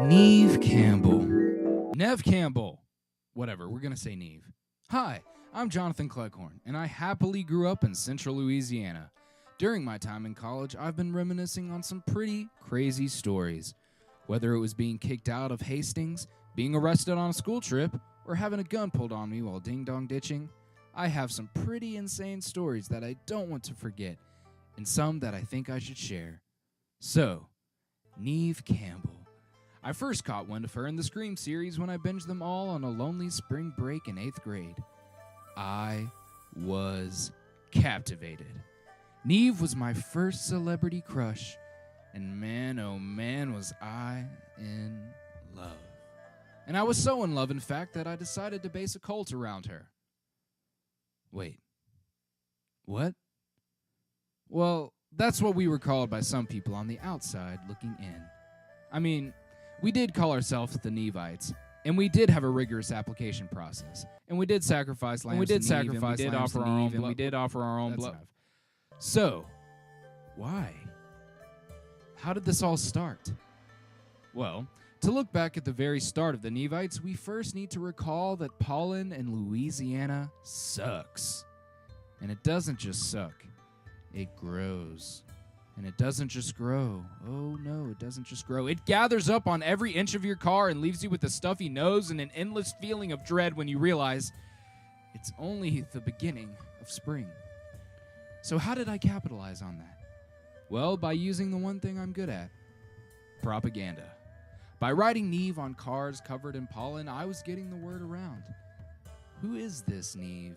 Neve Campbell. Nev Campbell. Whatever, we're going to say Neve. Hi, I'm Jonathan Cleghorn, and I happily grew up in central Louisiana. During my time in college, I've been reminiscing on some pretty crazy stories. Whether it was being kicked out of Hastings, being arrested on a school trip, or having a gun pulled on me while ding-dong ditching, I have some pretty insane stories that I don't want to forget, and some that I think I should share. So, Neve Campbell. I first caught wind of her in the Scream series when I binged them all on a lonely spring break in 8th grade. I was captivated. Neve was my first celebrity crush, and man, oh man, was I in love. And I was so in love, in fact, that I decided to base a cult around her. Wait, what? Well, that's what we were called by some people on the outside looking in. I mean, we did call ourselves the Nevites, and we did have a rigorous application process, and we did sacrifice lambs, and we did offer our own blood, and we did offer our own blood. So, why? How did this all start? Well, to look back at the very start of the Nevites, we first need to recall that pollen in Louisiana sucks. And it doesn't just suck, it grows. And it doesn't just grow. Oh no, it doesn't just grow. It gathers up on every inch of your car and leaves you with a stuffy nose and an endless feeling of dread when you realize it's only the beginning of spring. So how did I capitalize on that? Well, by using the one thing I'm good at, propaganda. By writing Neve on cars covered in pollen, I was getting the word around. Who is this Neve?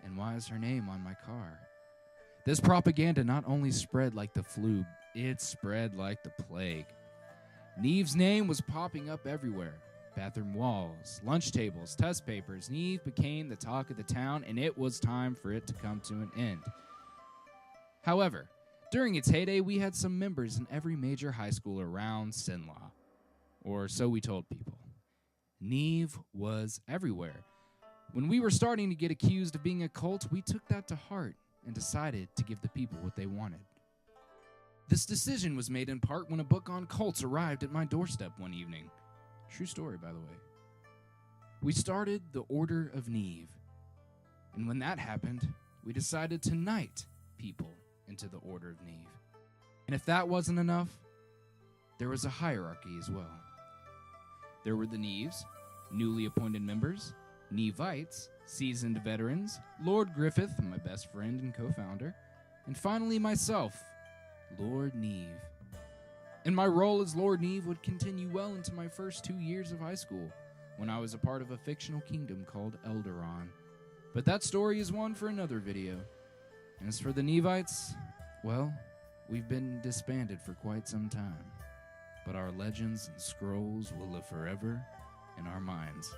And why is her name on my car? This propaganda not only spread like the flu, it spread like the plague. Neve's name was popping up everywhere. Bathroom walls, lunch tables, test papers. Neve became the talk of the town, and it was time for it to come to an end. However, during its heyday, we had some members in every major high school around Sinlaw. Or so we told people. Neve was everywhere. When we were starting to get accused of being a cult, we took that to heart and decided to give the people what they wanted. This decision was made in part when a book on cults arrived at my doorstep one evening. True story, by the way. We started the Order of Neve. And when that happened, we decided to knight people into the Order of Neve. And if that wasn't enough, there was a hierarchy as well. There were the Neves, newly appointed members, Nevites, seasoned veterans, Lord Griffith, my best friend and co-founder, and finally myself, Lord Neve. And my role as Lord Neve would continue well into my first 2 years of high school, when I was a part of a fictional kingdom called Elderon. But that story is one for another video. And as for the Nevites, well, we've been disbanded for quite some time. But our legends and scrolls will live forever in our minds.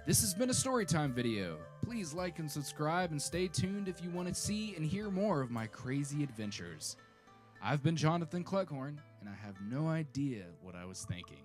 This has been a Storytime video. Please like and subscribe and stay tuned if you want to see and hear more of my crazy adventures. I've been Jonathan Cleghorn, and I have no idea what I was thinking.